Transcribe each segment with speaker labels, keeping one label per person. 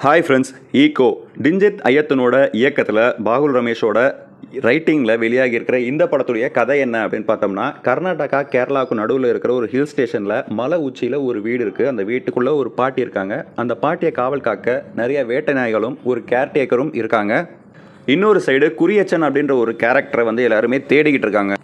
Speaker 1: Hi friends, ego டிஞ்சித் ஐயத்தனோட இயக்கத்தில் பாகுல் ரமேஷோட ரைட்டிங்கில் வெளியாகி இருக்கிற இந்த படத்துடைய கதை என்ன அப்படின்னு பார்த்தோம்னா, கர்நாடகா கேரளாவுக்கு நடுவில் இருக்கிற ஒரு ஹில் ஸ்டேஷனில் மலை உச்சியில் ஒரு வீடு இருக்குது. அந்த வீட்டுக்குள்ளே ஒரு பாட்டி இருக்காங்க. அந்த பாட்டியை காவல் காக்க நிறைய வேட்டை நாய்களும் ஒரு கேர்டேக்கரும் இருக்காங்க. இன்னொரு சைடு குறியச்சன் அப்படின்ற ஒரு கேரக்டரை எல்லாருமே தேடிக்கிட்டு இருக்காங்க.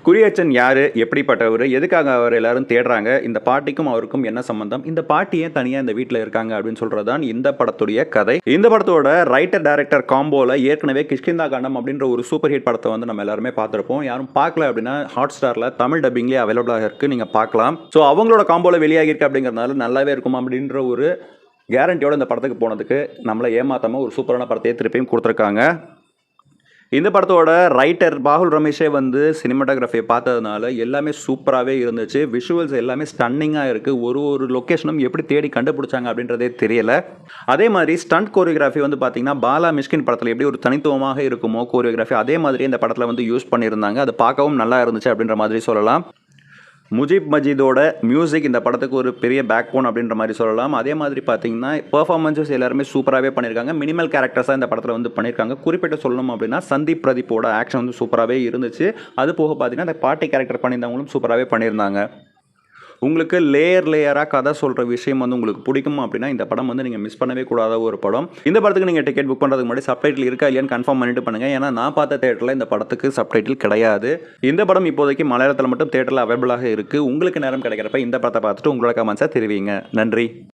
Speaker 1: குறியச்சன் யார், எப்படிப்பட்டவர், எதுக்காக அவர் எல்லாரும் தேடுறாங்க, இந்த பாட்டிக்கும் அவருக்கும் என்ன சம்பந்தம், இந்த பாட்டியே தனியாக இந்த வீட்டில் இருக்காங்க அப்படின்னு சொல்கிறது தான் இந்த படத்துடைய கதை. இந்த படத்தோட ரைட்டர் டைரக்டர் காம்போவில் ஏற்கனவே கிஷ்கிந்தா காண்டம் அப்படின்ற ஒரு சூப்பர் ஹிட் படத்தை நம்ம எல்லாருமே பார்த்துருப்போம். யாரும் பார்க்கல அப்படின்னா ஹாட் ஸ்டாரில் தமிழ் டப்பிங்லேயே அவைலபிளாக இருக்குது, நீங்கள் பார்க்கலாம். ஸோ அவங்களோட காம்போவில் வெளியாகிருக்கு அப்படிங்கிறதுனால நல்லாவே இருக்கும் அப்படின்ற ஒரு கேரண்டியோட இந்த படத்துக்கு போனதுக்கு நம்மளை ஏமாத்தாமல் ஒரு சூப்பரான படத்தையே திருப்பியும் கொடுத்துருக்காங்க. இந்த படத்தோட ரைட்டர் பாகுல் ரமேஷே சினிமாட்டோகிராஃபியை பார்த்ததுனால எல்லாமே சூப்பராகவே இருந்துச்சு. விஷுவல்ஸ் எல்லாமே ஸ்டன்னிங்காக இருக்குது. ஒரு லொக்கேஷனும் எப்படி தேடி கண்டுபிடிச்சாங்க அப்படின்றதே தெரியல. அதே மாதிரி ஸ்டண்ட் கோரியோகிராஃபி பார்த்தீங்கன்னா பாலா மிஷ்கின் படத்தில் எப்படி ஒரு தனித்துவமாக இருக்குமோ கோரியோகிராஃபி, அதே மாதிரி இந்த படத்தில் யூஸ் பண்ணியிருந்தாங்க. அது பார்க்கவும் நல்லா இருந்துச்சு அப்படின்ற மாதிரி சொல்லலாம். முஜிப் மஜீதோட மியூசிக் இந்த படத்துக்கு ஒரு பெரிய பேக் போன் அப்படின்ற மாதிரி சொல்லலாம். அதே மாதிரி பார்த்தீங்கன்னா பெர்ஃபார்மன்ஸஸ் எல்லாருமே சூப்பராகவே பண்ணியிருக்காங்க. மினிமல் கேரக்டர்ஸாக இந்த படத்தில் பண்ணியிருக்காங்க. குறிப்பிட்ட சொல்லணும் அப்படின்னா சந்தீப் பிரதீப்போட ஆக்ஷன் சூப்பராகவே இருந்துச்சு. அது போக பார்த்தீங்கன்னா அந்த பாட்டி கேரக்டர் பண்ணியிருந்தவங்களும் சூப்பராகவே பண்ணியிருந்தாங்க. உங்களுக்கு லேயராக கதை சொல்கிற விஷயம் உங்களுக்கு பிடிக்கும் அப்படின்னா இந்த படம் நீங்கள் மிஸ் பண்ணவே கூடாத ஒரு படம். இந்த படத்துக்கு நீங்கள் டிக்கெட் புக் பண்ணுறதுக்கு முன்னாடி சப்டைட்டில் இருக்கா இல்லையான்னு கன்ஃபார்ம் பண்ணிட்டு பண்ணுங்கள். ஏன்னா நான் பார்த்த தேட்டரில் இந்த படத்துக்கு சப்டைட்டில் கிடையாது. இந்த படம் இப்போதைக்கு மலையாளத்தில் மட்டும் தேட்டரில் அவைலபிளாக இருக்குது. உங்களுக்கு நேரம் கிடைக்கிறப்ப இந்த படத்தை பார்த்துட்டு உங்களோட கமெண்ட்ஸை தெரிவிங்க. நன்றி.